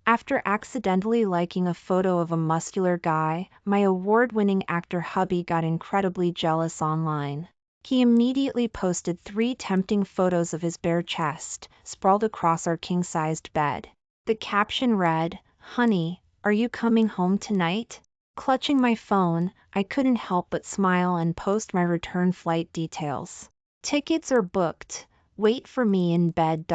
After accidentally liking a photo of a muscular guy, my award-winning actor hubby got incredibly jealous online. He immediately posted 3 tempting photos of his bare chest, sprawled across our king-sized bed. The caption read, "Honey, are you coming home tonight?" Clutching my phone, I couldn't help but smile and post my return flight details. "Tickets are booked. Wait for me in bed."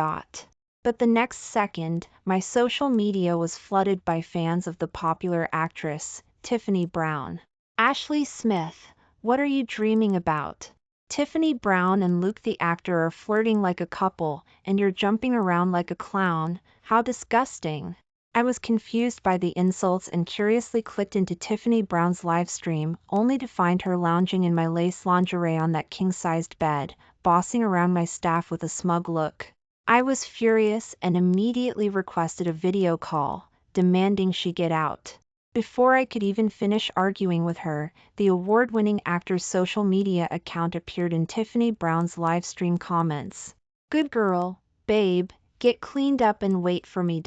But the next second, my social media was flooded by fans of the popular actress, Tiffany Brown. "Ashley Smith, what are you dreaming about? Tiffany Brown and Luke the actor are flirting like a couple, and you're jumping around like a clown. How disgusting." I was confused by the insults and curiously clicked into Tiffany Brown's livestream, only to find her lounging in my lace lingerie on that king-sized bed, bossing around my staff with a smug look. I was furious and immediately requested a video call, demanding she get out. Before I could even finish arguing with her, the award-winning actor's social media account appeared in Tiffany Brown's livestream comments. "Good girl, babe, get cleaned up and wait for me."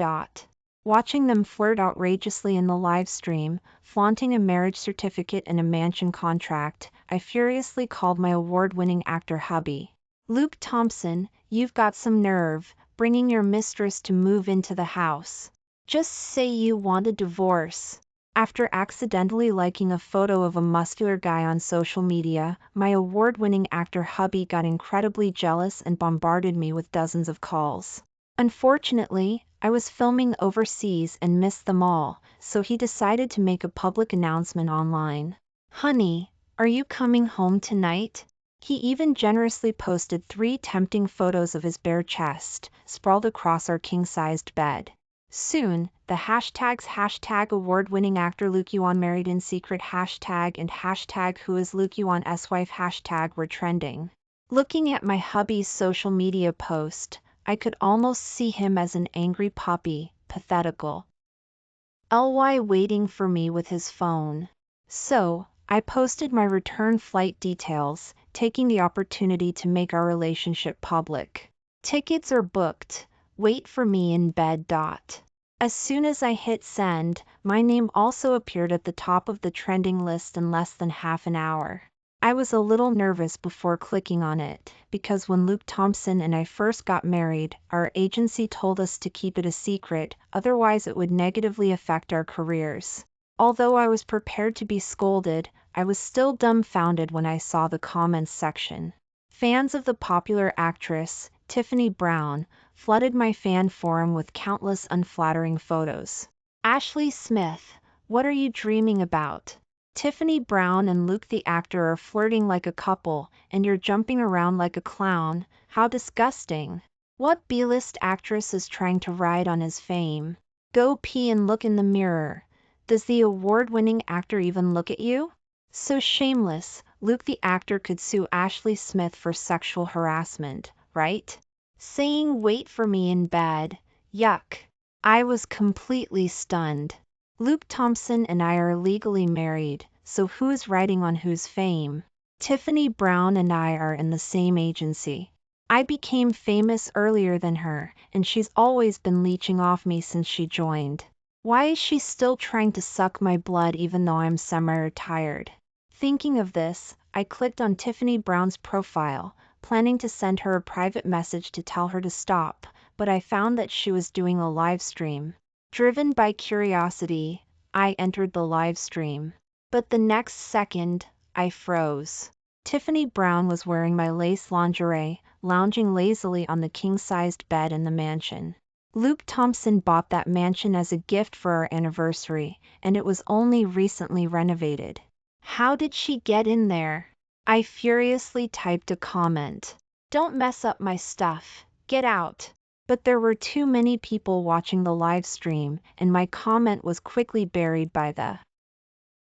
Watching them flirt outrageously in the livestream, flaunting a marriage certificate and a mansion contract, I furiously called my award-winning actor hubby. "Luke Thompson, you've got some nerve, bringing your mistress to move into the house. Just say you want a divorce." After accidentally liking a photo of a muscular guy on social media, my award-winning actor hubby got incredibly jealous and bombarded me with dozens of calls. Unfortunately, I was filming overseas and missed them all, so he decided to make a public announcement online. "Honey, are you coming home tonight?" He even generously posted 3 tempting photos of his bare chest, sprawled across our king-sized bed. Soon, the hashtags award-winning actor Luke Yuan married in secret and who is Luke Yuan's wife were trending. Looking at my hubby's social media post, I could almost see him as an angry puppy, pathetical. Waiting for me with his phone. So, I posted my return flight details, taking the opportunity to make our relationship public. "Tickets are booked. Wait for me in bed." As soon as I hit send, my name also appeared at the top of the trending list in less than half an hour. I was a little nervous before clicking on it, because when Luke Thompson and I first got married, our agency told us to keep it a secret, otherwise it would negatively affect our careers. Although I was prepared to be scolded, I was still dumbfounded when I saw the comments section. Fans of the popular actress, Tiffany Brown, flooded my fan forum with countless unflattering photos. "Ashley Smith, what are you dreaming about? Tiffany Brown and Luke the actor are flirting like a couple, and you're jumping around like a clown. How disgusting. What B-list actress is trying to ride on his fame? Go pee and look in the mirror. Does the award-winning actor even look at you?" So shameless, Luke the actor could sue Ashley Smith for sexual harassment, right? Saying "wait for me in bed." Yuck. I was completely stunned. Luke Thompson and I are legally married, so who's riding on whose fame? Tiffany Brown and I are in the same agency. I became famous earlier than her, and she's always been leeching off me since she joined. Why is she still trying to suck my blood even though I'm semi-retired? Thinking of this, I clicked on Tiffany Brown's profile, planning to send her a private message to tell her to stop, but I found that she was doing a live stream. Driven by curiosity, I entered the live stream. But the next second, I froze. Tiffany Brown was wearing my lace lingerie, lounging lazily on the king-sized bed in the mansion. Luke Thompson bought that mansion as a gift for our anniversary, and it was only recently renovated. How did she get in there? I furiously typed a comment. "Don't mess up my stuff. Get out." But there were too many people watching the live stream, and my comment was quickly buried by the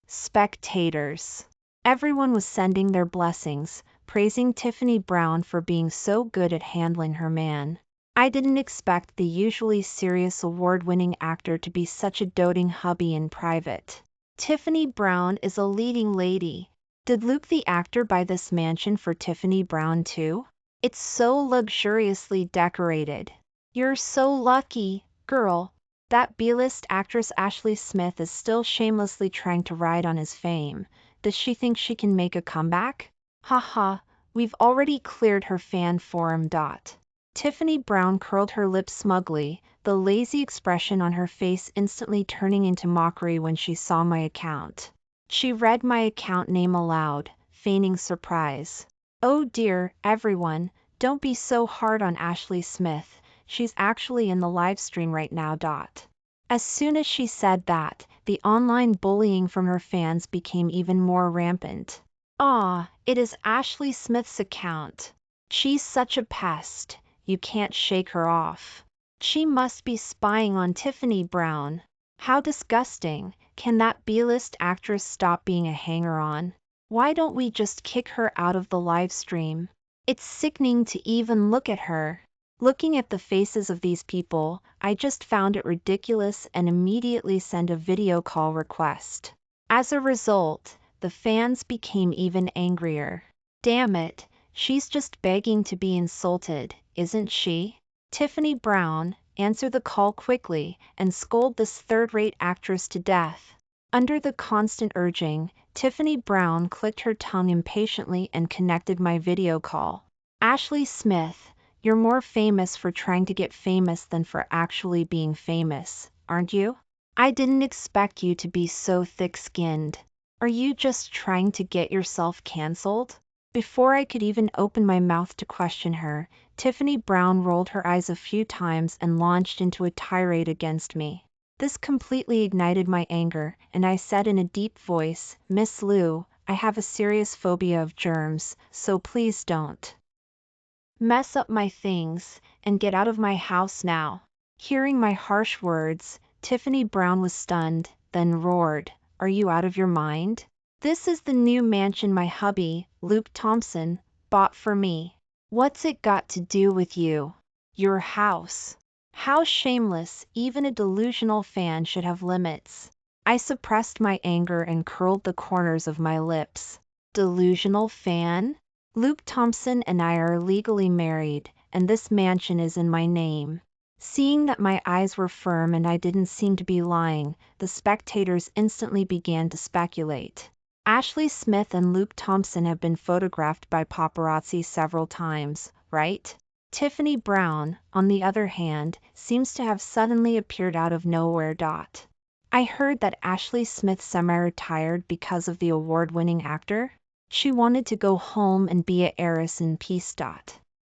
spectators. Everyone was sending their blessings, praising Tiffany Brown for being so good at handling her man. I didn't expect the usually serious award-winning actor to be such a doting hubby in private. Tiffany Brown is a leading lady. Did Luke the actor buy this mansion for Tiffany Brown too? It's so luxuriously decorated. You're so lucky, girl. That B-list actress Ashley Smith is still shamelessly trying to ride on his fame. Does she think she can make a comeback? Haha, we've already cleared her fan forum. Tiffany Brown curled her lips smugly, the lazy expression on her face instantly turning into mockery when she saw my account. She read my account name aloud, feigning surprise. Oh dear, everyone, don't be so hard on Ashley Smith. She's actually in the live stream right now. As soon as she said that, the online bullying from her fans became even more rampant. Ah, it is Ashley Smith's account. She's such a pest, you can't shake her off. She must be spying on Tiffany Brown. How disgusting, can that B-list actress stop being a hanger-on? Why don't we just kick her out of the live stream? It's sickening to even look at her. Looking at the faces of these people, I just found it ridiculous and immediately sent a video call request. As a result, the fans became even angrier. Damn it, she's just begging to be insulted, isn't she? Tiffany Brown, answer the call quickly and scold this third-rate actress to death. Under the constant urging, Tiffany Brown clicked her tongue impatiently and connected my video call. Ashley Smith, you're more famous for trying to get famous than for actually being famous, aren't you? I didn't expect you to be so thick-skinned. Are you just trying to get yourself cancelled? Before I could even open my mouth to question her, Tiffany Brown rolled her eyes a few times and launched into a tirade against me. This completely ignited my anger, and I said in a deep voice, Miss Liu, I have a serious phobia of germs, so please don't mess up my things, and get out of my house now. Hearing my harsh words, Tiffany Brown was stunned, then roared, Are you out of your mind? This is the new mansion my hubby, Luke Thompson, bought for me. What's it got to do with you? Your house. How shameless, even a delusional fan should have limits. I suppressed my anger and curled the corners of my lips. Delusional fan? Luke Thompson and I are legally married, and this mansion is in my name. Seeing that my eyes were firm and I didn't seem to be lying, the spectators instantly began to speculate. Ashley Smith and Luke Thompson have been photographed by paparazzi several times, right? Tiffany Brown, on the other hand, seems to have suddenly appeared out of nowhere. I heard that Ashley Smith semi-retired because of the award-winning actor. She wanted to go home and be an heiress in peace.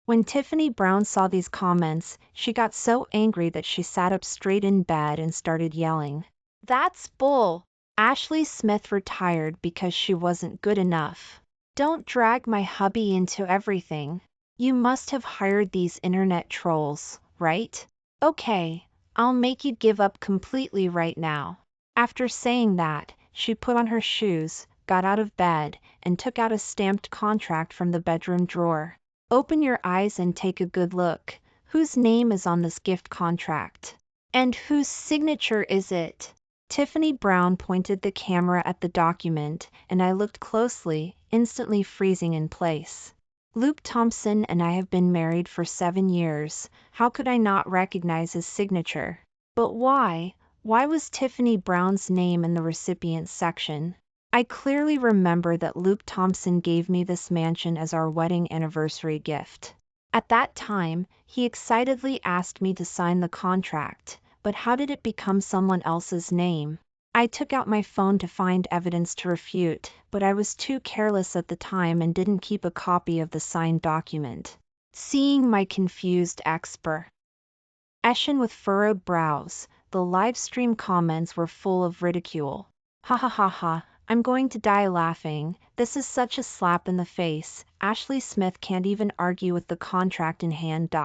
When Tiffany Brown saw these comments, she got so angry that she sat up straight in bed and started yelling. That's bull! Ashley Smith retired because she wasn't good enough. Don't drag my hubby into everything. You must have hired these internet trolls, right? Okay, I'll make you give up completely right now. After saying that, she put on her shoes, got out of bed, and took out a stamped contract from the bedroom drawer. Open your eyes and take a good look. Whose name is on this gift contract? And whose signature is it? Tiffany Brown pointed the camera at the document, and I looked closely, instantly freezing in place. Luke Thompson and I have been married for 7 years. How could I not recognize his signature? But why? Why was Tiffany Brown's name in the recipients section? I clearly remember that Luke Thompson gave me this mansion as our wedding anniversary gift. At that time, he excitedly asked me to sign the contract, but how did it become someone else's name? I took out my phone to find evidence to refute, but I was too careless at the time and didn't keep a copy of the signed document. Seeing my confused expression with furrowed brows, the live stream comments were full of ridicule. Ha ha ha ha. I'm going to die laughing. This is such a slap in the face. Ashley Smith can't even argue with the contract in hand.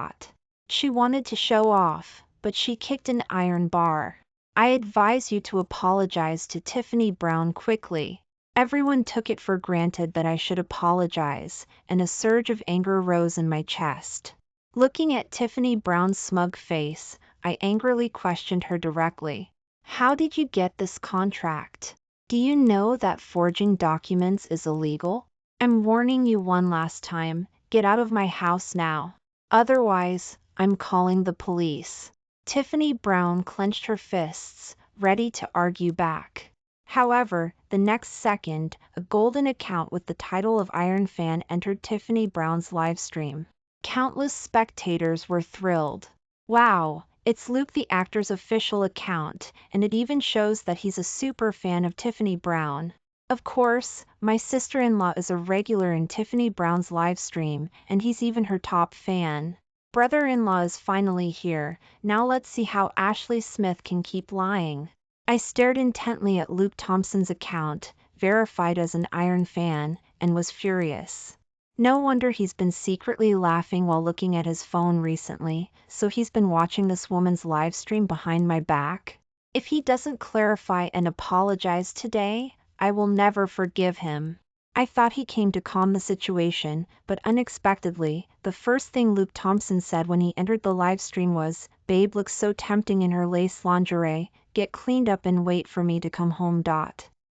She wanted to show off, but she kicked an iron bar. I advise you to apologize to Tiffany Brown quickly. Everyone took it for granted that I should apologize, and a surge of anger rose in my chest. Looking at Tiffany Brown's smug face, I angrily questioned her directly. How did you get this contract? Do you know that forging documents is illegal? I'm warning you one last time, get out of my house now. Otherwise, I'm calling the police. Tiffany Brown clenched her fists, ready to argue back. However, the next second, a golden account with the title of Iron Fan entered Tiffany Brown's live stream. Countless spectators were thrilled. Wow, it's Luke the actor's official account, and it even shows that he's a super fan of Tiffany Brown. Of course, my sister-in-law is a regular in Tiffany Brown's live stream, and he's even her top fan. Brother-in-law is finally here, now let's see how Ashley Smith can keep lying. I stared intently at Luke Thompson's account, verified as an Iron Fan, and was furious. No wonder he's been secretly laughing while looking at his phone recently, so he's been watching this woman's live stream behind my back. If he doesn't clarify and apologize today, I will never forgive him. I thought he came to calm the situation, but unexpectedly, the first thing Luke Thompson said when he entered the live stream was, "Babe looks so tempting in her lace lingerie, get cleaned up and wait for me to come home."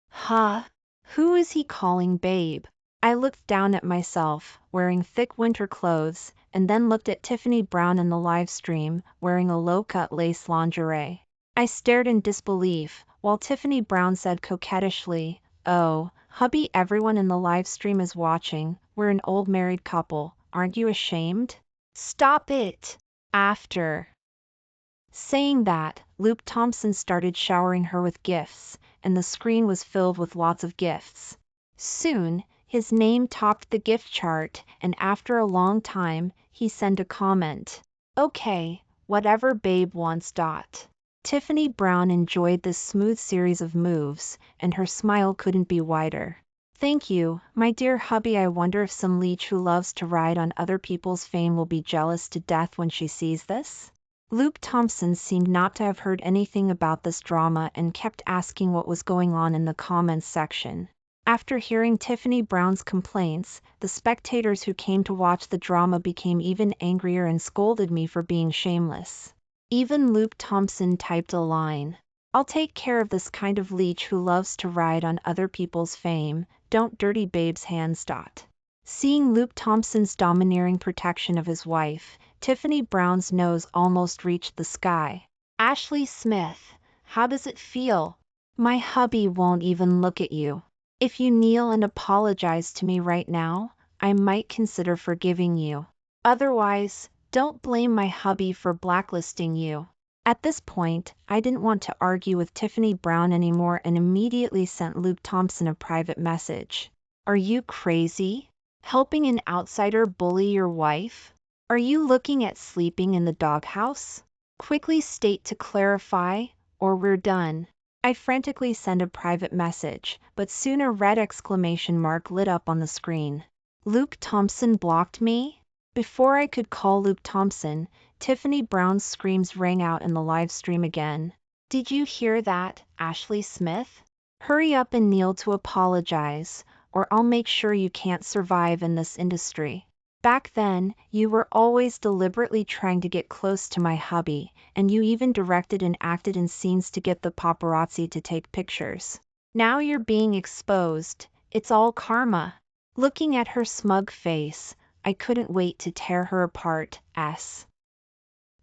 Huh? Who is he calling babe? I looked down at myself, wearing thick winter clothes, and then looked at Tiffany Brown in the live stream, wearing a low-cut lace lingerie. I stared in disbelief, while Tiffany Brown said coquettishly, "Oh, hubby, everyone in the live stream is watching, we're an old married couple, aren't you ashamed? Stop it!" After saying that, Luke Thompson started showering her with gifts, and the screen was filled with lots of gifts. Soon, his name topped the gift chart, and after a long time, he sent a comment. "Okay, whatever babe wants." Tiffany Brown enjoyed this smooth series of moves, and her smile couldn't be wider. "Thank you, my dear hubby. I wonder if some leech who loves to ride on other people's fame will be jealous to death when she sees this?" Luke Thompson seemed not to have heard anything about this drama and kept asking what was going on in the comments section. After hearing Tiffany Brown's complaints, the spectators who came to watch the drama became even angrier and scolded me for being shameless. Even Luke Thompson typed a line. "I'll take care of this kind of leech who loves to ride on other people's fame, don't dirty babe's hands." Seeing Luke Thompson's domineering protection of his wife, Tiffany Brown's nose almost reached the sky. "Ashley Smith, how does it feel? My hubby won't even look at you. If you kneel and apologize to me right now, I might consider forgiving you. Otherwise, don't blame my hubby for blacklisting you." At this point, I didn't want to argue with Tiffany Brown anymore and immediately sent Luke Thompson a private message. "Are you crazy? Helping an outsider bully your wife? Are you looking at sleeping in the doghouse? Quickly state to clarify, or we're done." I frantically sent a private message, but soon a red exclamation mark lit up on the screen. Luke Thompson blocked me? Before I could call Luke Thompson, Tiffany Brown's screams rang out in the live stream again. "Did you hear that, Ashley Smith? Hurry up and kneel to apologize, or I'll make sure you can't survive in this industry. Back then, you were always deliberately trying to get close to my hubby, and you even directed and acted in scenes to get the paparazzi to take pictures. Now you're being exposed, it's all karma." Looking at her smug face, I couldn't wait to tear her apart.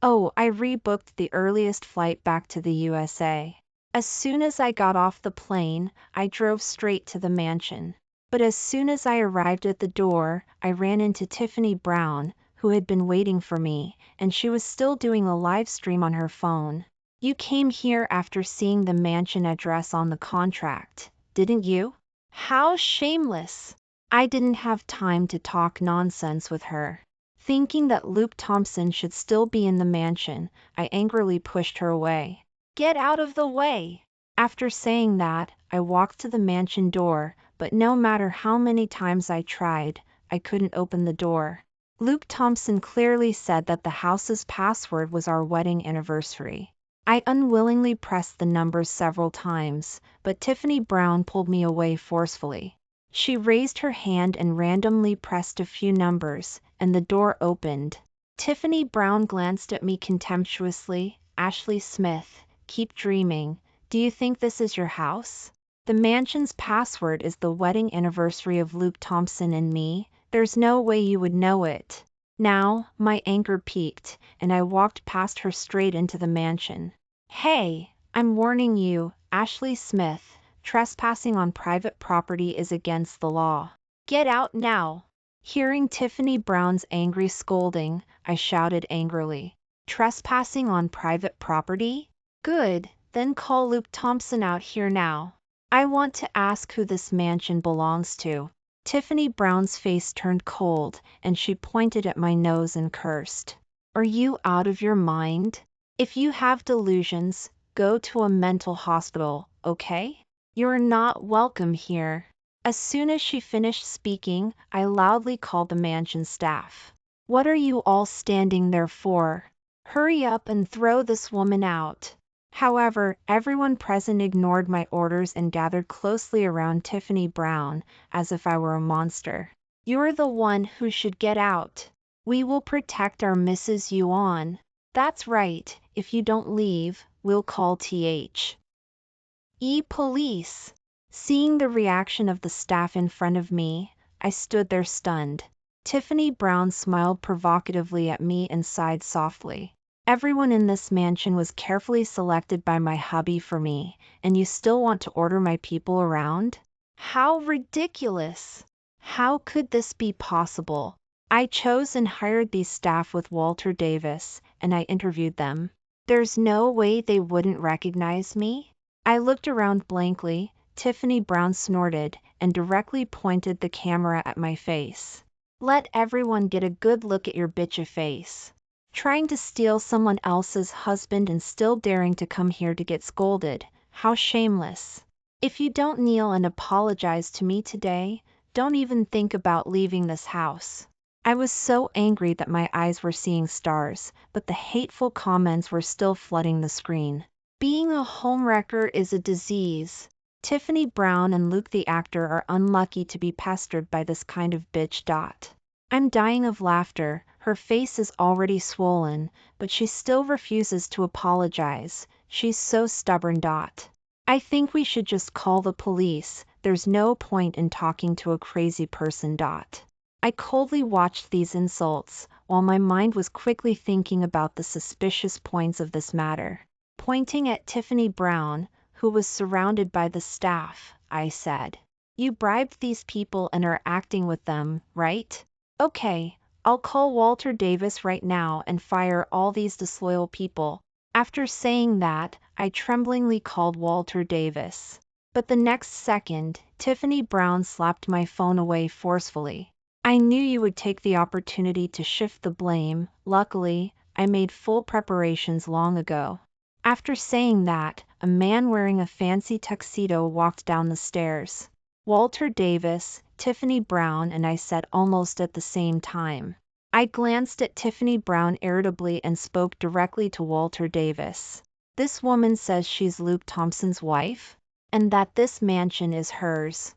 Oh, I rebooked the earliest flight back to the USA. As soon as I got off the plane, I drove straight to the mansion. But as soon as I arrived at the door, I ran into Tiffany Brown, who had been waiting for me, and she was still doing a live stream on her phone. "You came here after seeing the mansion address on the contract, didn't you? How shameless!" I didn't have time to talk nonsense with her. Thinking that Luke Thompson should still be in the mansion, I angrily pushed her away. "Get out of the way!" After saying that, I walked to the mansion door, but no matter how many times I tried, I couldn't open the door. Luke Thompson clearly said that the house's password was our wedding anniversary. I unwillingly pressed the numbers several times, but Tiffany Brown pulled me away forcefully. She raised her hand and randomly pressed a few numbers, and the door opened. Tiffany Brown glanced at me contemptuously. "Ashley Smith, keep dreaming. Do you think this is your house? The mansion's password is the wedding anniversary of Luke Thompson and me. There's no way you would know it." Now, my anger peaked, and I walked past her straight into the mansion. Hey, I'm warning you, Ashley Smith, trespassing on private property is against the law. Get out now. Hearing Tiffany Brown's angry scolding, I shouted angrily. Trespassing on private property? Good, then call Luke Thompson out here now. I want to ask who this mansion belongs to. Tiffany Brown's face turned cold, and she pointed at my nose and cursed. Are you out of your mind? If you have delusions, go to a mental hospital, okay? You're not welcome here. As soon as she finished speaking, I loudly called the mansion staff. What are you all standing there for? Hurry up and throw this woman out. However, everyone present ignored my orders and gathered closely around Tiffany Brown, as if I were a monster. You're the one who should get out. We will protect our Mrs. Yuan. That's right, if you don't leave, we'll call police. Seeing the reaction of the staff in front of me, I stood there stunned. Tiffany Brown smiled provocatively at me and sighed softly. Everyone in this mansion was carefully selected by my hubby for me, and you still want to order my people around? How ridiculous! How could this be possible? I chose and hired these staff with Walter Davis, and I interviewed them. There's no way they wouldn't recognize me? I looked around blankly. Tiffany Brown snorted and directly pointed the camera at my face. Let everyone get a good look at your bitchy face. Trying to steal someone else's husband and still daring to come here to get scolded. How shameless. If you don't kneel and apologize to me today, don't even think about leaving this house. I was so angry that my eyes were seeing stars, but the hateful comments were still flooding the screen. Being a homewrecker is a disease. Tiffany Brown and Luke the actor are unlucky to be pestered by this kind of bitch. I'm dying of laughter. Her face is already swollen, but she still refuses to apologize. She's so stubborn. I think we should just call the police. There's no point in talking to a crazy person. I coldly watched these insults, while my mind was quickly thinking about the suspicious points of this matter. Pointing at Tiffany Brown, who was surrounded by the staff, I said, "You bribed these people and are acting with them, right? Okay, I'll call Walter Davis right now and fire all these disloyal people." After saying that, I tremblingly called Walter Davis. But the next second, Tiffany Brown slapped my phone away forcefully. I knew you would take the opportunity to shift the blame. Luckily, I made full preparations long ago. After saying that, a man wearing a fancy tuxedo walked down the stairs. Walter Davis, Tiffany Brown, and I said almost at the same time. I glanced at Tiffany Brown irritably and spoke directly to Walter Davis. This woman says she's Luke Thompson's wife, and that this mansion is hers.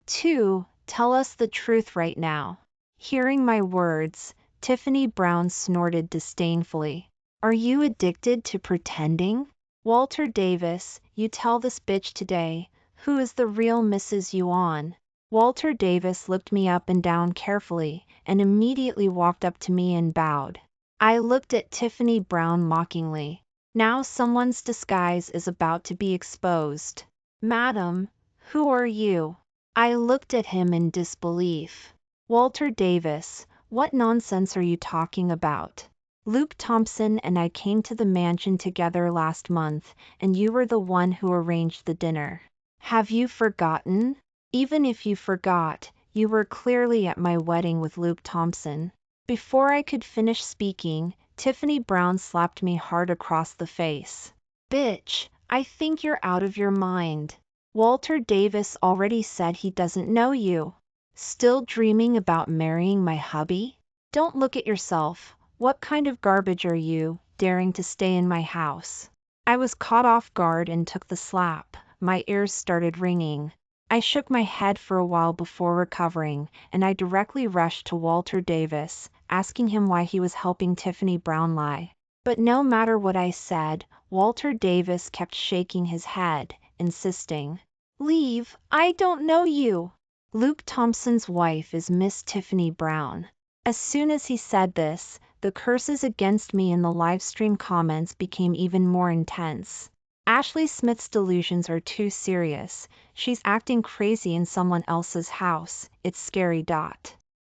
2. Tell us the truth right now. Hearing my words, Tiffany Brown snorted disdainfully. Are you addicted to pretending? Walter Davis, you tell this bitch today, who is the real Mrs. Yuan? Walter Davis looked me up and down carefully, and immediately walked up to me and bowed. I looked at Tiffany Brown mockingly. Now someone's disguise is about to be exposed. Madam, who are you? I looked at him in disbelief. Walter Davis, what nonsense are you talking about? Luke Thompson and I came to the mansion together last month, and you were the one who arranged the dinner. Have you forgotten? Even if you forgot, you were clearly at my wedding with Luke Thompson. Before I could finish speaking, Tiffany Brown slapped me hard across the face. Bitch, I think you're out of your mind. Walter Davis already said he doesn't know you. Still dreaming about marrying my hubby? Don't look at yourself. What kind of garbage are you, daring to stay in my house? I was caught off guard and took the slap. My ears started ringing. I shook my head for a while before recovering, and I directly rushed to Walter Davis, asking him why he was helping Tiffany Brown lie. But no matter what I said, Walter Davis kept shaking his head, insisting, "Leave, I don't know you. Luke Thompson's wife is Miss Tiffany Brown." As soon as he said this, the curses against me in the livestream comments became even more intense. Ashley Smith's delusions are too serious. She's acting crazy in someone else's house. It's scary.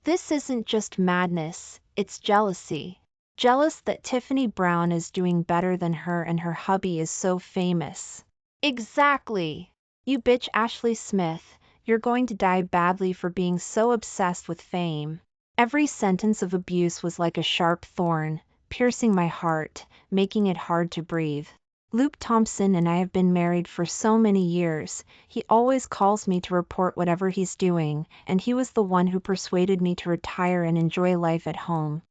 This isn't just madness, it's jealousy. Jealous that Tiffany Brown is doing better than her and her hubby is so famous. Exactly. You bitch Ashley Smith, you're going to die badly for being so obsessed with fame. Every sentence of abuse was like a sharp thorn, piercing my heart, making it hard to breathe. Luke Thompson and I have been married for so many years. He always calls me to report whatever he's doing, and he was the one who persuaded me to retire and enjoy life at home.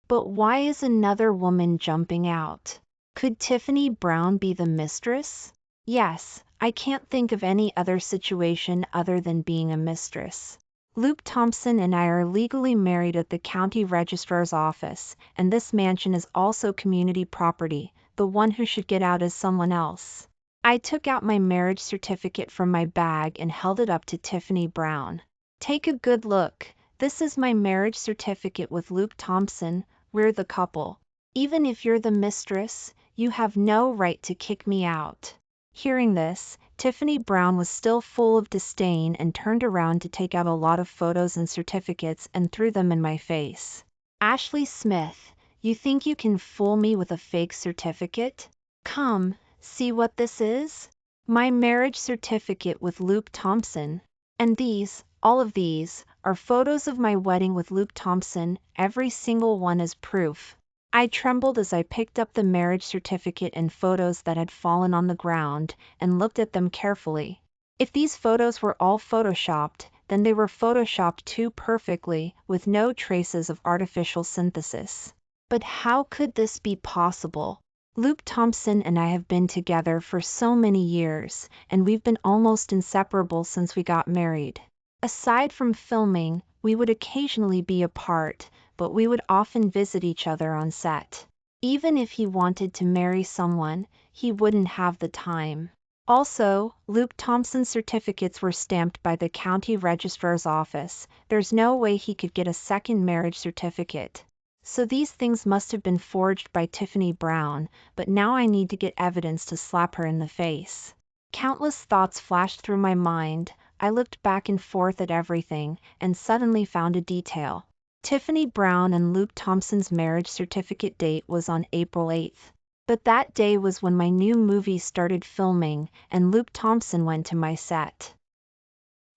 But why is another woman jumping out? Could Tiffany Brown be the mistress? Yes, I can't think of any other situation other than being a mistress. Luke Thompson and I are legally married at the county registrar's office, and this mansion is also community property. The one who should get out is someone else. I took out my marriage certificate from my bag and held it up to Tiffany Brown. Take a good look. This is my marriage certificate with Luke Thompson. We're the couple. Even if you're the mistress, you have no right to kick me out. Hearing this, Tiffany Brown was still full of disdain and turned around to take out a lot of photos and certificates and threw them in my face. Ashley Smith, you think you can fool me with a fake certificate? Come, see what this is? My marriage certificate with Luke Thompson. And these, all of these, are photos of my wedding with Luke Thompson, every single one is proof. I trembled as I picked up the marriage certificate and photos that had fallen on the ground, and looked at them carefully. If these photos were all photoshopped, then they were photoshopped too perfectly, with no traces of artificial synthesis. But how could this be possible? Luke Thompson and I have been together for so many years, and we've been almost inseparable since we got married. Aside from filming, we would occasionally be apart, but we would often visit each other on set. Even if he wanted to marry someone, he wouldn't have the time. Also, Luke Thompson's certificates were stamped by the county registrar's office. There's no way he could get a second marriage certificate. So these things must have been forged by Tiffany Brown, but now I need to get evidence to slap her in the face. Countless thoughts flashed through my mind. I looked back and forth at everything, and suddenly found a detail. Tiffany Brown and Luke Thompson's marriage certificate date was on April 8th. But that day was when my new movie started filming, and Luke Thompson went to my set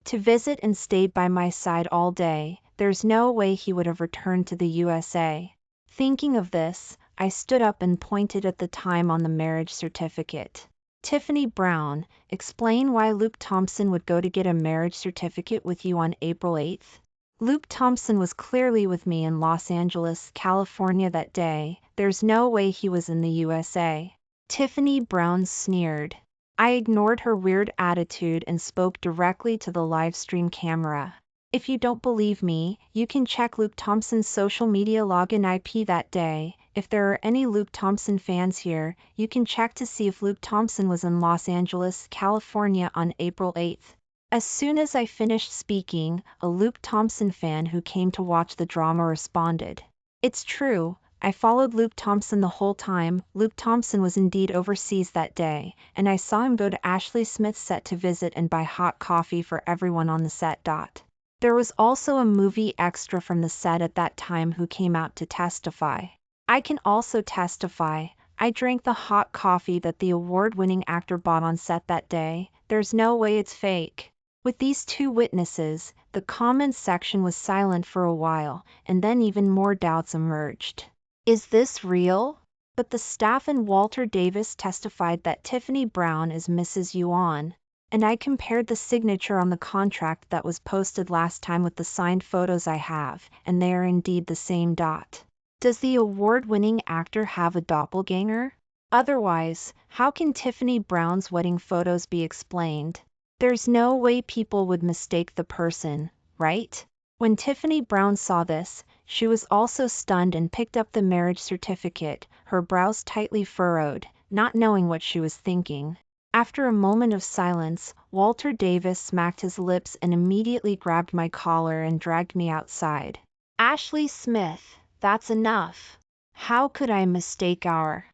to visit and stayed by my side all day. There's no way he would have returned to the USA. Thinking of this, I stood up and pointed at the time on the marriage certificate. Tiffany Brown, explain why Luke Thompson would go to get a marriage certificate with you on April 8th. Luke Thompson was clearly with me in Los Angeles, California that day. There's no way he was in the USA. Tiffany Brown sneered. I ignored her weird attitude and spoke directly to the livestream camera. If you don't believe me, you can check Luke Thompson's social media login IP that day. If there are any Luke Thompson fans here, you can check to see if Luke Thompson was in Los Angeles, California on April 8th. As soon as I finished speaking, a Luke Thompson fan who came to watch the drama responded. It's true, I followed Luke Thompson the whole time. Luke Thompson was indeed overseas that day, and I saw him go to Ashley Smith's set to visit and buy hot coffee for everyone on the set. There was also a movie extra from the set at that time who came out to testify. I can also testify, I drank the hot coffee that the award-winning actor bought on set that day. There's no way it's fake. With these two witnesses, the comments section was silent for a while, and then even more doubts emerged. Is this real? But the staff and Walter Davis testified that Tiffany Brown is Mrs. Yuan, and I compared the signature on the contract that was posted last time with the signed photos I have, and they are indeed the same. Does the award-winning actor have a doppelganger? Otherwise, how can Tiffany Brown's wedding photos be explained? There's no way people would mistake the person, right? When Tiffany Brown saw this, she was also stunned and picked up the marriage certificate, her brows tightly furrowed, not knowing what she was thinking. After a moment of silence, Walter Davis smacked his lips and immediately grabbed my collar and dragged me outside. Ashley Smith, that's enough. How could I mistake our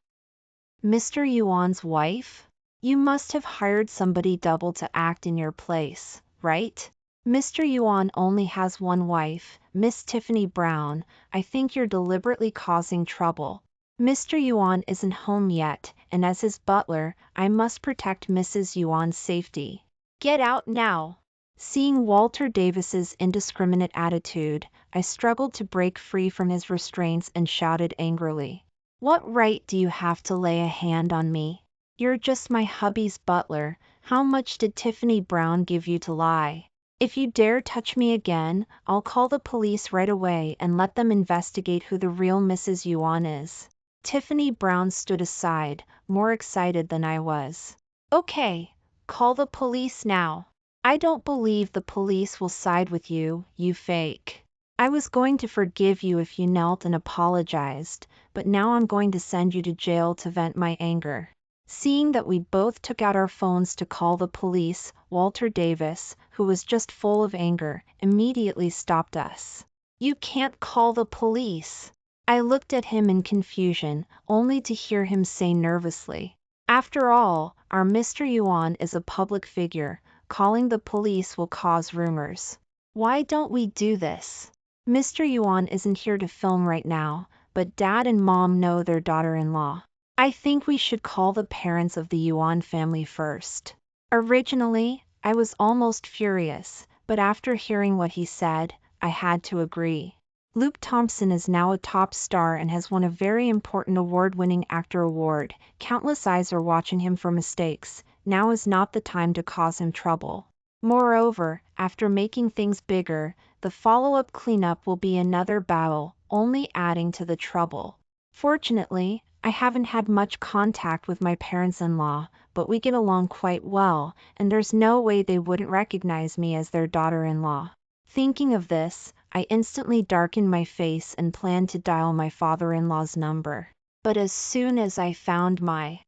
Mr. Yuan's wife? You must have hired somebody double to act in your place, right? Mr. Yuan only has one wife, Miss Tiffany Brown. I think you're deliberately causing trouble. Mr. Yuan isn't home yet, and as his butler, I must protect Mrs. Yuan's safety. Get out now. Seeing Walter Davis's indiscriminate attitude, I struggled to break free from his restraints and shouted angrily. What right do you have to lay a hand on me? You're just my hubby's butler. How much did Tiffany Brown give you to lie? If you dare touch me again, I'll call the police right away and let them investigate who the real Mrs. Yuan is. Tiffany Brown stood aside, more excited than I was. Okay, call the police now. I don't believe the police will side with you, you fake. I was going to forgive you if you knelt and apologized, but now I'm going to send you to jail to vent my anger. Seeing that we both took out our phones to call the police, Walter Davis, who was just full of anger, immediately stopped us. You can't call the police. I looked at him in confusion, only to hear him say nervously. After all, our Mr. Yuan is a public figure. Calling the police will cause rumors. Why don't we do this? Mr. Yuan isn't here to film right now, but Dad and Mom know their daughter-in-law. I think we should call the parents of the Yuan family first. Originally, I was almost furious, but after hearing what he said, I had to agree. Luke Thompson is now a top star and has won a very important award-winning actor award. Countless eyes are watching him for mistakes. Now is not the time to cause him trouble. Moreover, after making things bigger, the follow-up cleanup will be another battle, only adding to the trouble. Fortunately, I haven't had much contact with my parents-in-law, but we get along quite well, and there's no way they wouldn't recognize me as their daughter-in-law. Thinking of this, I instantly darkened my face and planned to dial my father-in-law's number. But as soon as I found my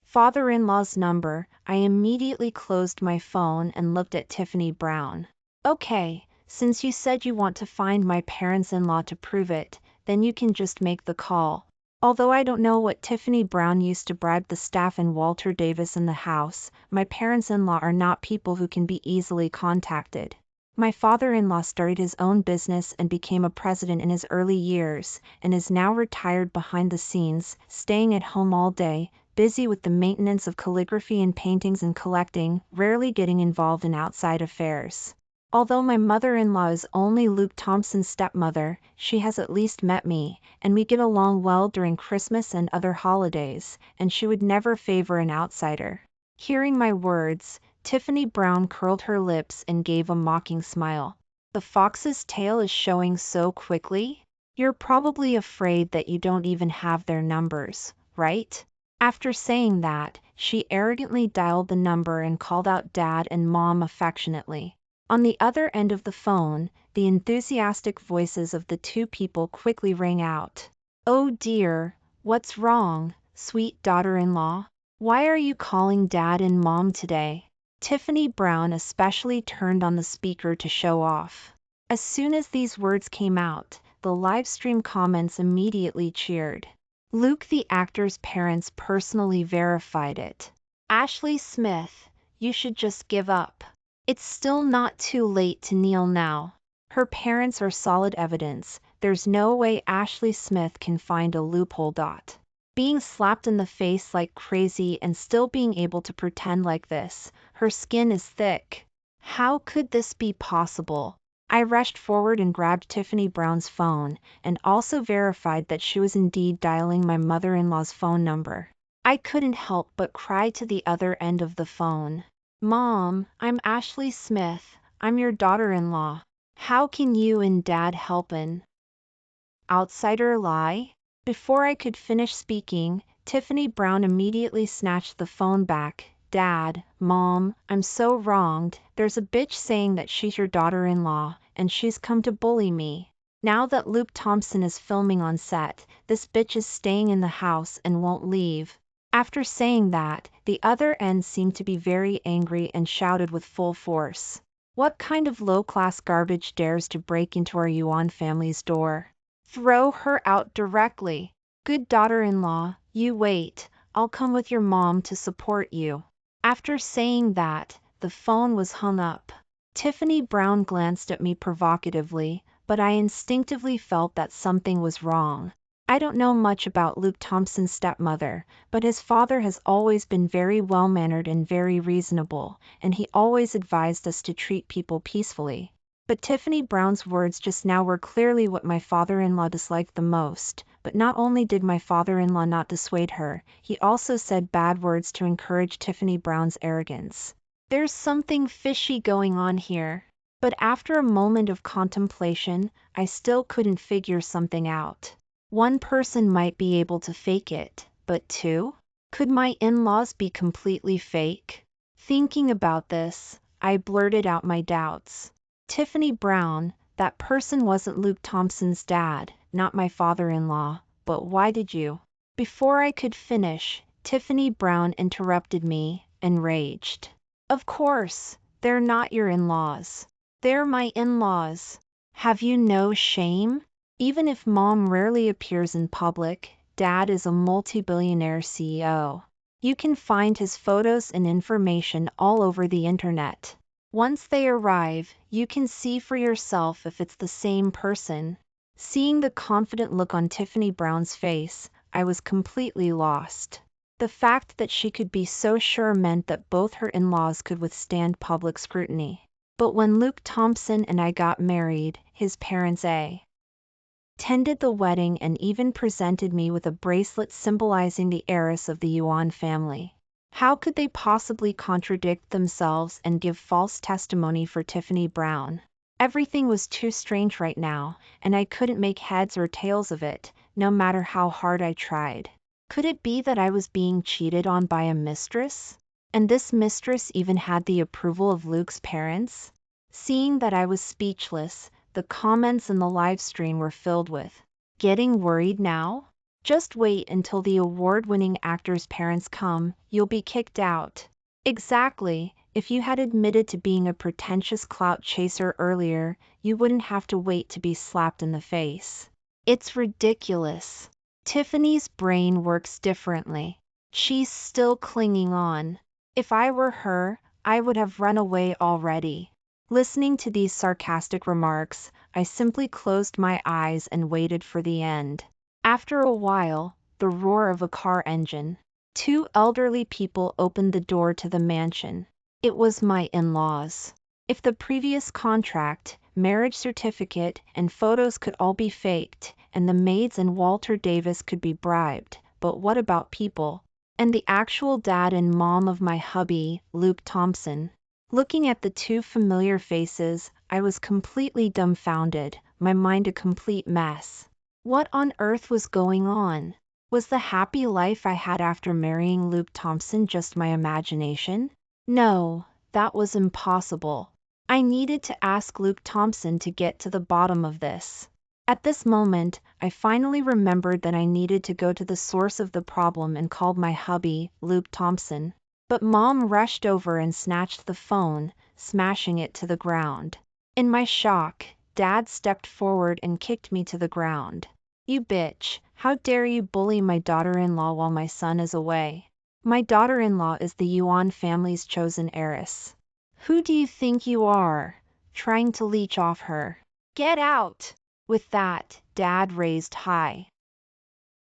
father-in-law's number, I immediately closed my phone and looked at Tiffany Brown. Okay, since you said you want to find my parents-in-law to prove it, then you can just make the call. Although I don't know what Tiffany Brown used to bribe the staff and Walter Davis in the house, my parents-in-law are not people who can be easily contacted. My father-in-law started his own business and became a president in his early years, and is now retired behind the scenes, staying at home all day, busy with the maintenance of calligraphy and paintings and collecting, rarely getting involved in outside affairs. Although my mother-in-law is only Luke Thompson's stepmother, she has at least met me, and we get along well during Christmas and other holidays, and she would never favor an outsider. Hearing my words, Tiffany Brown curled her lips and gave a mocking smile. The fox's tail is showing so quickly? You're probably afraid that you don't even have their numbers, right? After saying that, she arrogantly dialed the number and called out Dad and Mom affectionately. On the other end of the phone, the enthusiastic voices of the two people quickly rang out. Oh dear, what's wrong, sweet daughter-in-law? Why are you calling Dad and Mom today? Tiffany Brown especially turned on the speaker to show off. As soon as these words came out, the live stream comments immediately cheered. Luke the actor's parents personally verified it. Ashley Smith, you should just give up. It's still not too late to kneel now. Her parents are solid evidence. There's no way Ashley Smith can find a loophole. Being slapped in the face like crazy and still being able to pretend like this, her skin is thick. How could this be possible? I rushed forward and grabbed Tiffany Brown's phone, and also verified that she was indeed dialing my mother-in-law's phone number. I couldn't help but cry to the other end of the phone. Mom, I'm Ashley Smith. I'm your daughter-in-law. How can you and Dad help an outsider lie? Before I could finish speaking, Tiffany Brown immediately snatched the phone back. Dad, Mom, I'm so wronged. There's a bitch saying that she's your daughter-in-law, and she's come to bully me. Now that Luke Thompson is filming on set, this bitch is staying in the house and won't leave. After saying that, the other end seemed to be very angry and shouted with full force. What kind of low-class garbage dares to break into our Yuan family's door? Throw her out directly. Good daughter-in-law, you wait, I'll come with your mom to support you. After saying that, the phone was hung up. Tiffany Brown glanced at me provocatively, but I instinctively felt that something was wrong. I don't know much about Luke Thompson's stepmother, but his father has always been very well-mannered and very reasonable, and he always advised us to treat people peacefully. But Tiffany Brown's words just now were clearly what my father-in-law disliked the most. But not only did my father-in-law not dissuade her, he also said bad words to encourage Tiffany Brown's arrogance. There's something fishy going on here. But after a moment of contemplation, I still couldn't figure something out. One person might be able to fake it, but two? Could my in-laws be completely fake? Thinking about this, I blurted out my doubts. Tiffany Brown, that person wasn't Luke Thompson's dad, not my father-in-law, but why did you? Before I could finish, Tiffany Brown interrupted me, enraged. Of course, they're not your in-laws. They're my in-laws. Have you no shame? Even if mom rarely appears in public, dad is a multi-billionaire CEO. You can find his photos and information all over the internet. Once they arrive, you can see for yourself if it's the same person. Seeing the confident look on Tiffany Brown's face, I was completely lost. The fact that she could be so sure meant that both her in-laws could withstand public scrutiny. But when Luke Thompson and I got married, his parents attended the wedding and even presented me with a bracelet symbolizing the heiress of the Yuan family. How could they possibly contradict themselves and give false testimony for Tiffany Brown? Everything was too strange right now, and I couldn't make heads or tails of it, no matter how hard I tried. Could it be that I was being cheated on by a mistress? And this mistress even had the approval of Luke's parents? Seeing that I was speechless, the comments in the live stream were filled with, "Getting worried now? Just wait until the award-winning actor's parents come, you'll be kicked out." Exactly, if you had admitted to being a pretentious clout chaser earlier, you wouldn't have to wait to be slapped in the face. It's ridiculous. Tiffany's brain works differently. She's still clinging on. If I were her, I would have run away already. Listening to these sarcastic remarks, I simply closed my eyes and waited for the end. After a while, the roar of a car engine. Two elderly people opened the door to the mansion. It was my in-laws. If the previous contract, marriage certificate, and photos could all be faked, and the maids and Walter Davis could be bribed, but what about people? And the actual dad and mom of my hubby, Luke Thompson? Looking at the two familiar faces, I was completely dumbfounded, my mind a complete mess. What on earth was going on? Was the happy life I had after marrying Luke Thompson just my imagination? No, that was impossible. I needed to ask Luke Thompson to get to the bottom of this. At this moment, I finally remembered that I needed to go to the source of the problem and called my hubby, Luke Thompson. But Mom rushed over and snatched the phone, smashing it to the ground. In my shock, Dad stepped forward and kicked me to the ground. "You bitch, how dare you bully my daughter-in-law while my son is away? My daughter-in-law is the Yuan family's chosen heiress. Who do you think you are, trying to leech off her? Get out!" With that, Dad raised high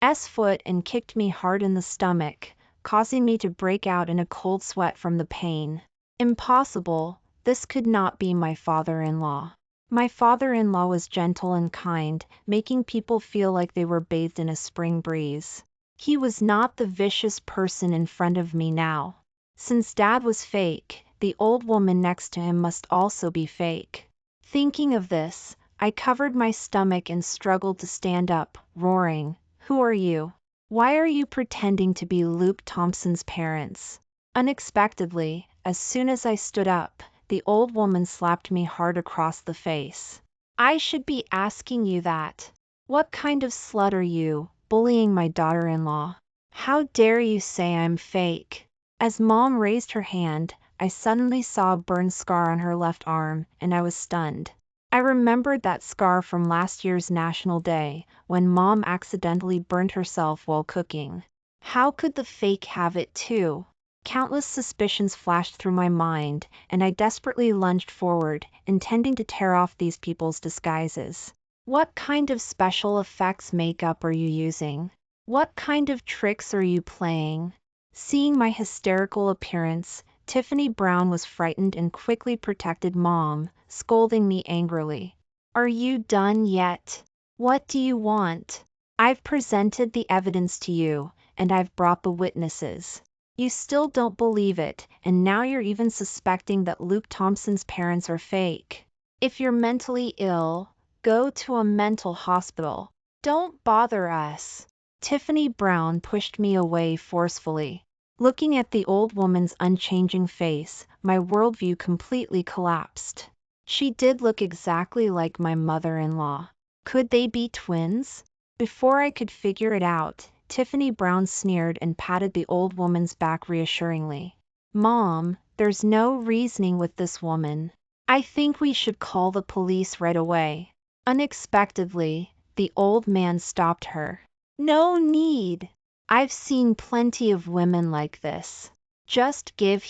S foot and kicked me hard in the stomach, causing me to break out in a cold sweat from the pain. Impossible, this could not be my father-in-law. My father-in-law was gentle and kind, making people feel like they were bathed in a spring breeze. He was not the vicious person in front of me now. Since Dad was fake, the old woman next to him must also be fake. Thinking of this, I covered my stomach and struggled to stand up, roaring, "Who are you? Why are you pretending to be Luke Thompson's parents?" Unexpectedly, as soon as I stood up, the old woman slapped me hard across the face. "I should be asking you that. What kind of slut are you, bullying my daughter-in-law? How dare you say I'm fake?" As Mom raised her hand, I suddenly saw a burn scar on her left arm, and I was stunned. I remembered that scar from last year's National Day, when Mom accidentally burned herself while cooking. How could the fake have it too? Countless suspicions flashed through my mind, and I desperately lunged forward, intending to tear off these people's disguises. What kind of special effects makeup are you using? What kind of tricks are you playing? Seeing my hysterical appearance, Tiffany Brown was frightened and quickly protected Mom, scolding me angrily. Are you done yet? What do you want? I've presented the evidence to you, and I've brought the witnesses. You still don't believe it, and now you're even suspecting that Luke Thompson's parents are fake. If you're mentally ill, go to a mental hospital. Don't bother us. Tiffany Brown pushed me away forcefully. Looking at the old woman's unchanging face, my worldview completely collapsed. She did look exactly like my mother-in-law. Could they be twins? Before I could figure it out, Tiffany Brown sneered and patted the old woman's back reassuringly. Mom, there's no reasoning with this woman. I think we should call the police right away. Unexpectedly, the old man stopped her. No need. I've seen plenty of women like this. Just give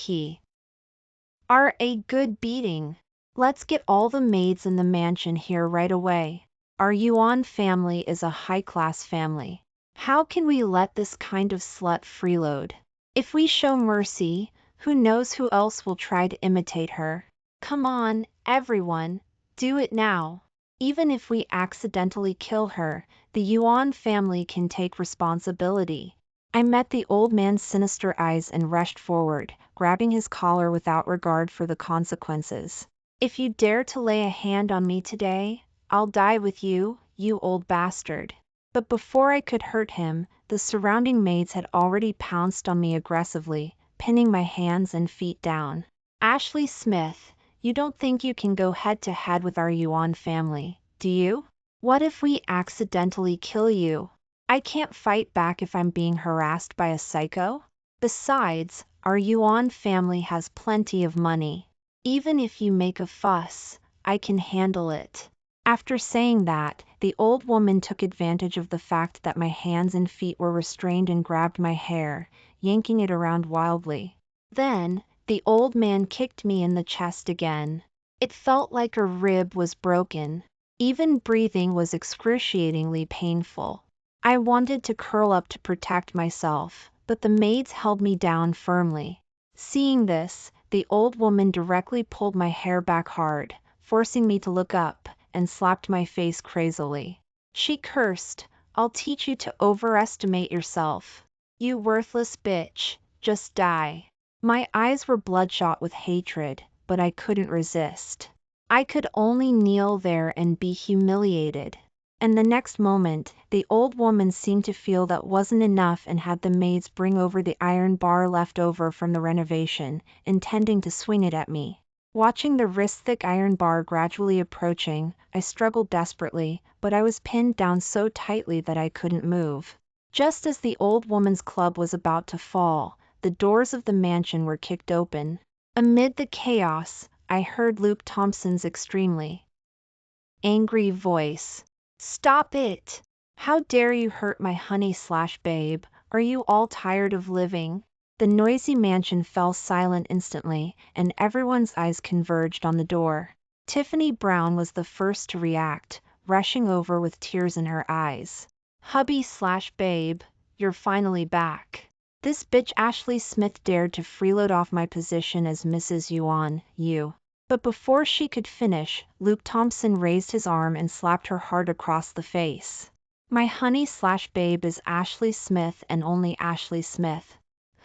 her a good beating. Let's get all the maids in the mansion here right away. Our Yuan family is a high-class family. How can we let this kind of slut freeload? If we show mercy, who knows who else will try to imitate her? Come on, everyone, do it now. Even if we accidentally kill her, the Yuan family can take responsibility. I met the old man's sinister eyes and rushed forward, grabbing his collar without regard for the consequences. If you dare to lay a hand on me today, I'll die with you, you old bastard. But before I could hurt him, the surrounding maids had already pounced on me aggressively, pinning my hands and feet down. Ashley Smith, you don't think you can go head-to-head with our Yuan family, do you? What if we accidentally kill you? I can't fight back if I'm being harassed by a psycho. Besides, our Yuan family has plenty of money. Even if you make a fuss, I can handle it. After saying that, the old woman took advantage of the fact that my hands and feet were restrained and grabbed my hair, yanking it around wildly. Then, the old man kicked me in the chest again. It felt like a rib was broken. Even breathing was excruciatingly painful. I wanted to curl up to protect myself, but the maids held me down firmly. Seeing this, the old woman directly pulled my hair back hard, forcing me to look up, and slapped my face crazily. She cursed, I'll teach you to overestimate yourself. You worthless bitch, just die. My eyes were bloodshot with hatred, but I couldn't resist. I could only kneel there and be humiliated. And the next moment, the old woman seemed to feel that wasn't enough and had the maids bring over the iron bar left over from the renovation, intending to swing it at me. Watching the wrist-thick iron bar gradually approaching, I struggled desperately, but I was pinned down so tightly that I couldn't move. Just as the old woman's club was about to fall, the doors of the mansion were kicked open. Amid the chaos, I heard Luke Thompson's extremely angry voice. Stop it! How dare you hurt my honey/babe? Are you all tired of living? The noisy mansion fell silent instantly, and everyone's eyes converged on the door. Tiffany Brown was the first to react, rushing over with tears in her eyes. Hubby/babe, you're finally back. This bitch Ashley Smith dared to freeload off my position as Mrs. Yuan, you. But before she could finish, Luke Thompson raised his arm and slapped her hard across the face. My honey/babe is Ashley Smith and only Ashley Smith.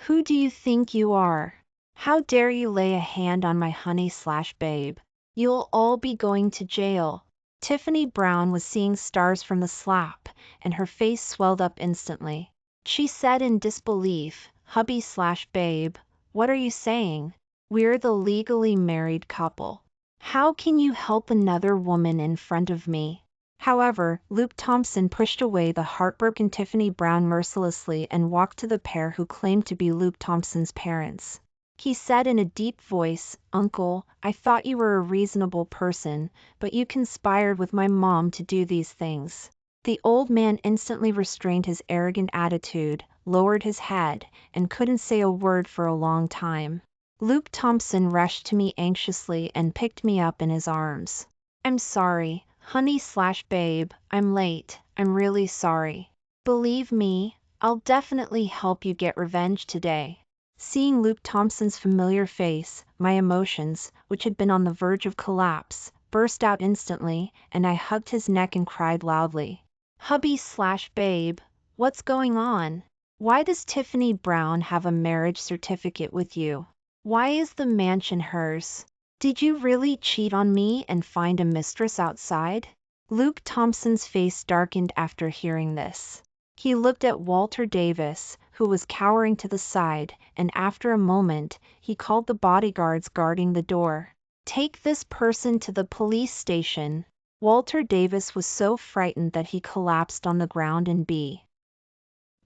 Who do you think you are? How dare you lay a hand on my honey/babe? You'll all be going to jail. Tiffany Brown was seeing stars from the slap, and her face swelled up instantly. She said in disbelief, Hubby/babe, what are you saying? We're the legally married couple. How can you help another woman in front of me? However, Luke Thompson pushed away the heartbroken Tiffany Brown mercilessly and walked to the pair who claimed to be Luke Thompson's parents. He said in a deep voice, "Uncle, I thought you were a reasonable person, but you conspired with my mom to do these things." The old man instantly restrained his arrogant attitude, lowered his head, and couldn't say a word for a long time. Luke Thompson rushed to me anxiously and picked me up in his arms. "I'm sorry, honey/babe, I'm late, I'm really sorry. Believe me, I'll definitely help you get revenge today." Seeing Luke Thompson's familiar face, my emotions, which had been on the verge of collapse, burst out instantly, and I hugged his neck and cried loudly. "Hubby/babe, what's going on? Why does Tiffany Brown have a marriage certificate with you? Why is the mansion hers? Did you really cheat on me and find a mistress outside?" Luke Thompson's face darkened after hearing this. He looked at Walter Davis, who was cowering to the side, and after a moment, he called the bodyguards guarding the door. "Take this person to the police station." Walter Davis was so frightened that he collapsed on the ground and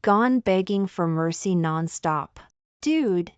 gone begging for mercy nonstop. Dude,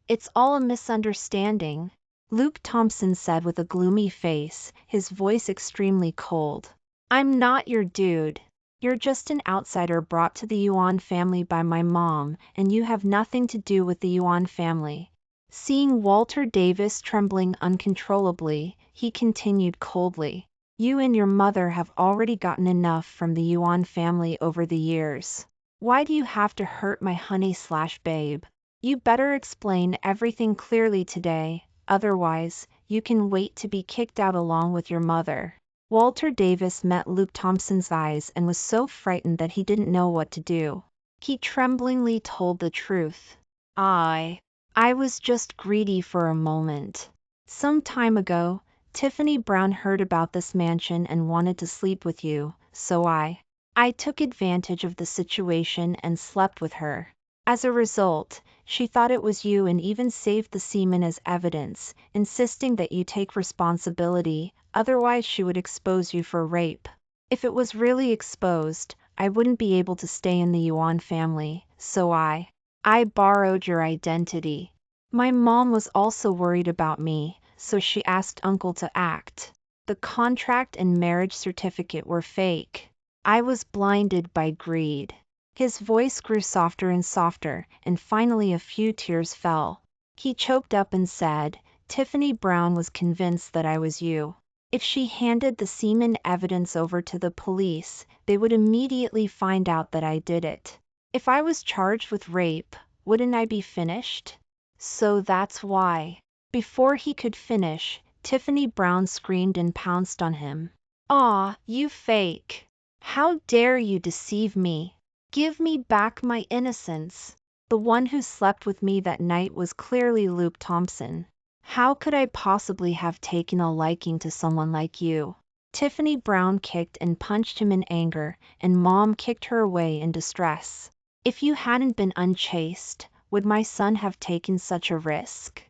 it's all a misunderstanding," Luke Thompson said with a gloomy face, his voice extremely cold. "I'm not your dude. You're just an outsider brought to the Yuan family by my mom, and you have nothing to do with the Yuan family." Seeing Walter Davis trembling uncontrollably, he continued coldly, "You and your mother have already gotten enough from the Yuan family over the years. Why do you have to hurt my honey/babe? You better explain everything clearly today, otherwise, you can wait to be kicked out along with your mother." Walter Davis met Luke Thompson's eyes and was so frightened that he didn't know what to do. He tremblingly told the truth. I was just greedy for a moment. Some time ago, Tiffany Brown heard about this mansion and wanted to sleep with you, so I took advantage of the situation and slept with her. As a result, she thought it was you and even saved the semen as evidence, insisting that you take responsibility, otherwise she would expose you for rape. If it was really exposed, I wouldn't be able to stay in the Yuan family, so I borrowed your identity. My mom was also worried about me, so she asked Uncle to act. The contract and marriage certificate were fake. I was blinded by greed." His voice grew softer and softer, and finally a few tears fell. He choked up and said, "Tiffany Brown was convinced that I was you. If she handed the semen evidence over to the police, they would immediately find out that I did it. If I was charged with rape, wouldn't I be finished? So that's why." Before he could finish, Tiffany Brown screamed and pounced on him. "Aw, you fake! How dare you deceive me? Give me back my innocence." The one who slept with me that night was clearly Luke Thompson. "How could I possibly have taken a liking to someone like you?" Tiffany Brown kicked and punched him in anger, and Mom kicked her away in distress. "If you hadn't been unchaste, would my son have taken such a risk?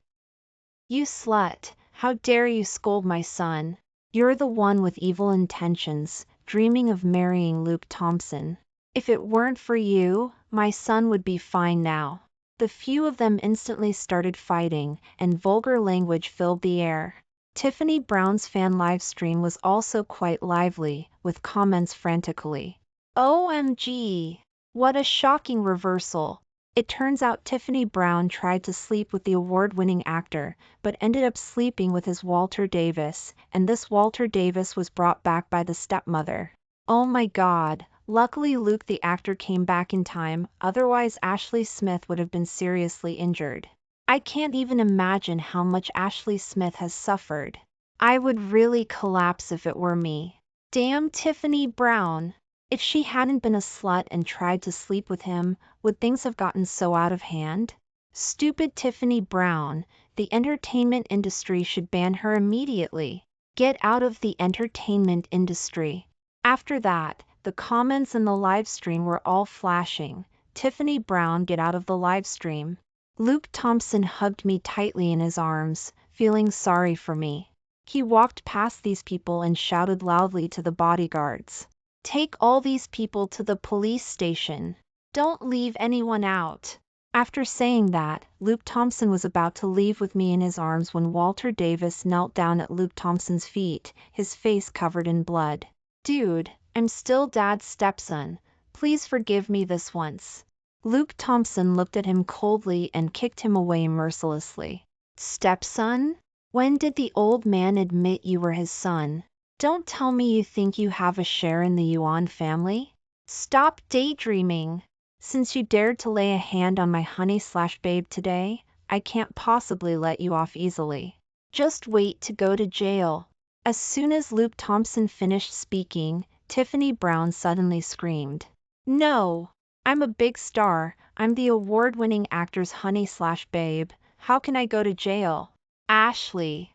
You slut, how dare you scold my son? You're the one with evil intentions, dreaming of marrying Luke Thompson. If it weren't for you, my son would be fine now." The few of them instantly started fighting, and vulgar language filled the air. Tiffany Brown's fan livestream was also quite lively, with comments frantically, "OMG! What a shocking reversal. It turns out Tiffany Brown tried to sleep with the award-winning actor, but ended up sleeping with his Walter Davis, and this Walter Davis was brought back by the stepmother. Oh my God. Luckily Luke the actor came back in time, otherwise Ashley Smith would have been seriously injured. I can't even imagine how much Ashley Smith has suffered. I would really collapse if it were me. Damn Tiffany Brown. If she hadn't been a slut and tried to sleep with him, would things have gotten so out of hand? Stupid Tiffany Brown. The entertainment industry should ban her immediately. Get out of the entertainment industry." After that, the comments in the live stream were all flashing, "Tiffany Brown, get out of the live stream." Luke Thompson hugged me tightly in his arms, feeling sorry for me. He walked past these people and shouted loudly to the bodyguards, "Take all these people to the police station. Don't leave anyone out." After saying that, Luke Thompson was about to leave with me in his arms when Walter Davis knelt down at Luke Thompson's feet, his face covered in blood. Dude, I'm still Dad's stepson. Please forgive me this once. Luke Thompson looked at him coldly and kicked him away mercilessly. Stepson? When did the old man admit you were his son? Don't tell me you think you have a share in the Yuan family? Stop daydreaming. Since you dared to lay a hand on my honey/babe today, I can't possibly let you off easily. Just wait to go to jail. As soon as Luke Thompson finished speaking, Tiffany Brown suddenly screamed. No! I'm a big star. I'm the award-winning actor's honey/babe. How can I go to jail? Ashley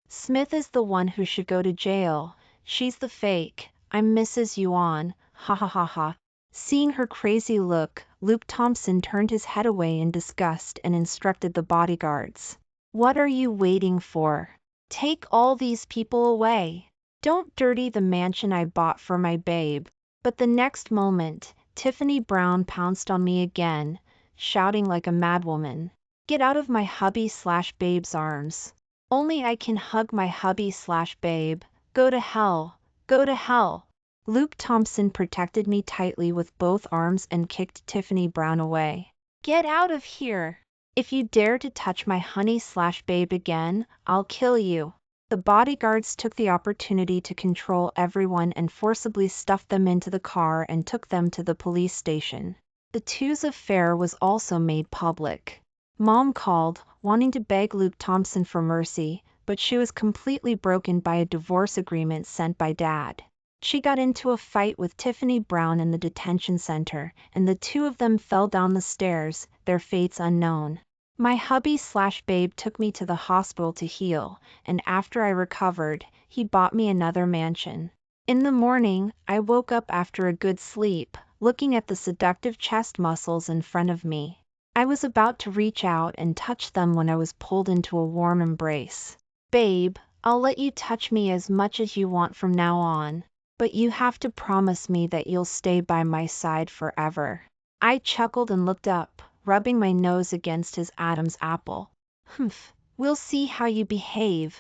Smith is the one who should go to jail. She's the fake. I'm Mrs. Yuan. Ha ha ha ha. Seeing her crazy look, Luke Thompson turned his head away in disgust and instructed the bodyguards. What are you waiting for? Take all these people away. Don't dirty the mansion I bought for my babe. But the next moment, Tiffany Brown pounced on me again, shouting like a madwoman. Get out of my hubby/babe's arms. Only I can hug my hubby/babe. Go to hell. Go to hell. Luke Thompson protected me tightly with both arms and kicked Tiffany Brown away. Get out of here. If you dare to touch my honey/babe again, I'll kill you. The bodyguards took the opportunity to control everyone and forcibly stuffed them into the car and took them to the police station. The two's affair was also made public. Mom called, wanting to beg Luke Thompson for mercy, but she was completely broken by a divorce agreement sent by Dad. She got into a fight with Tiffany Brown in the detention center, and the two of them fell down the stairs, their fates unknown. My hubby/babe took me to the hospital to heal, and after I recovered, he bought me another mansion. In the morning, I woke up after a good sleep, looking at the seductive chest muscles in front of me. I was about to reach out and touch them when I was pulled into a warm embrace. Babe, I'll let you touch me as much as you want from now on. But you have to promise me that you'll stay by my side forever. I chuckled and looked up, rubbing my nose against his Adam's apple. Humph, we'll see how you behave.